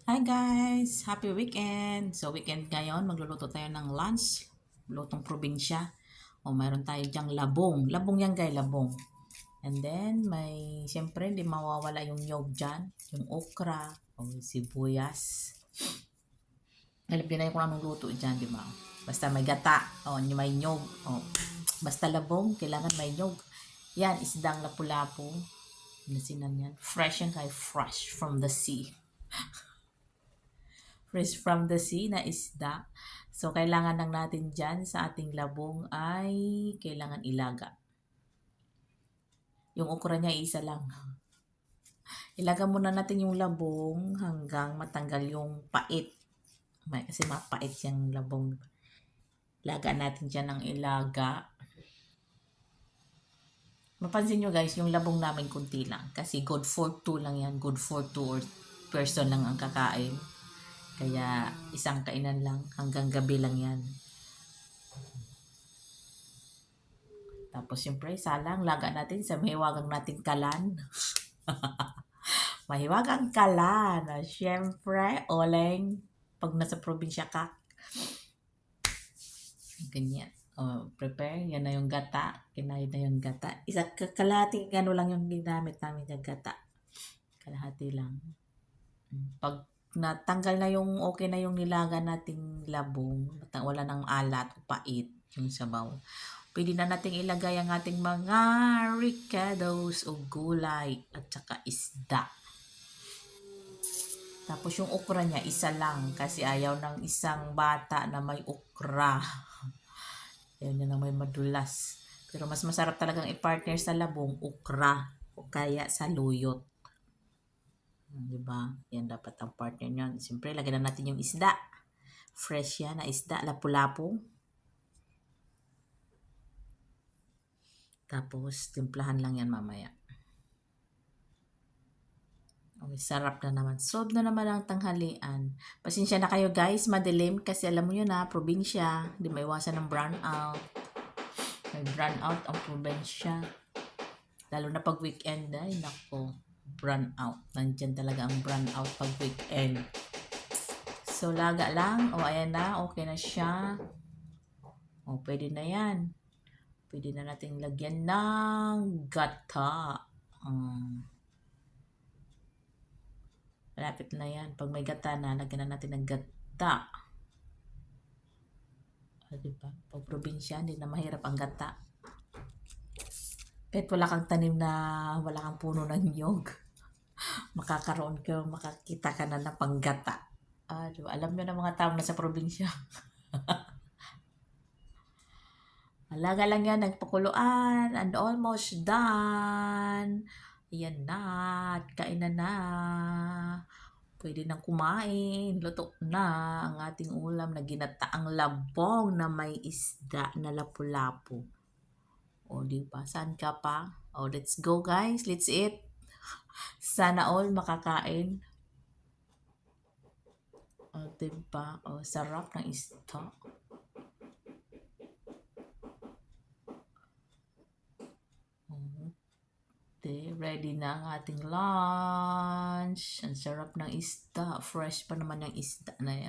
Hi guys! Happy weekend! So weekend ngayon, magluluto tayo ng lunch. Lutong probinsya. O mayroon tayo dyang labong. Labong yan guys, labong. And then may, siyempre hindi mawawala yung nyog dyan. Yung okra, o sibuyas. Alam niyo na kung anong luto dyan, di ba? Basta may gata, o may nyog. O, basta labong, kailangan may nyog. Yan, isdang lapu-lapu. Nasinan yan. Fresh yan kay fresh from the sea. Fresh from the sea na isda. So, kailangan lang natin dyan sa ating labong ay kailangan ilaga. Yung okra niya isa lang. Ilaga muna natin yung labong hanggang matanggal yung pait. Kasi mapait yung labong. Ilaga natin dyan ng ilaga. Mapansin nyo guys, yung labong namin kunti lang. Kasi good for 2 lang yan. Good for 2 or person lang ang kakain. Kaya isang kainan lang. Hanggang gabi lang yan. Tapos siyempre, salang, laga natin sa mahiwagang nating kalan. Mahiwagang kalan. Siyempre, oleng, pag nasa probinsya ka. Ganyan. Prepare. Yan na yung gata. Kinain na yung gata. Kalahating ano lang yung ginamit namin yung gata. Kalahati lang. Pag natanggal na yung okay na yung nilaga nating labong, wala nang alat o pait yung sabaw. Pwede na nating ilagay ang ating mga ricados o gulay at saka isda. Tapos yung okra niya, isa lang kasi ayaw ng isang bata na may okra. Ayaw niya na may madulas. Pero mas masarap talagang i-partner sa labong, okra o kaya sa luyot. Diba? Yan dapat ang partner niyan. Siyempre, lagyan na natin yung isda. Fresh yan na isda, lapu-lapu. Tapos, timplahan lang yan mamaya. Okay, sarap na naman. Solve na naman ang tanghalian. Pasensya na kayo guys, madilim kasi alam mo yun na, probinsya. Di maiwasan ng brown out. May brown out ang probinsya. Lalo na pag weekend, ay nako, brown out. Nandyan talaga ang brown out pag weekend. So, laga lang. O, ayan na. Okay na siya. O, pwede na yan. Pwede na nating lagyan ng gata. Malapit na yan. Pag may gata na, lagyan na natin ng gata. Diba? Pag probinsya, hindi na mahirap ang gata. Kahit wala kang tanim na, wala kang puno ng nyog, makakita ka na ng panggata. Diba? Alam nyo na mga tao na sa probinsya. Alaga lang yan, nagpakuluan, and almost done. Ayan na, at kainan na. Pwede nang kumain, luto na ang ating ulam na ginataang labong na may isda na lapu-lapu. O, diba? Saan ka pa? O, let's go guys, let's eat. Sana all makakain. O, diba? O, sarap ng isda. Ready na ang ating lunch. Ang sarap ng isda. Fresh pa naman yung isda na yan.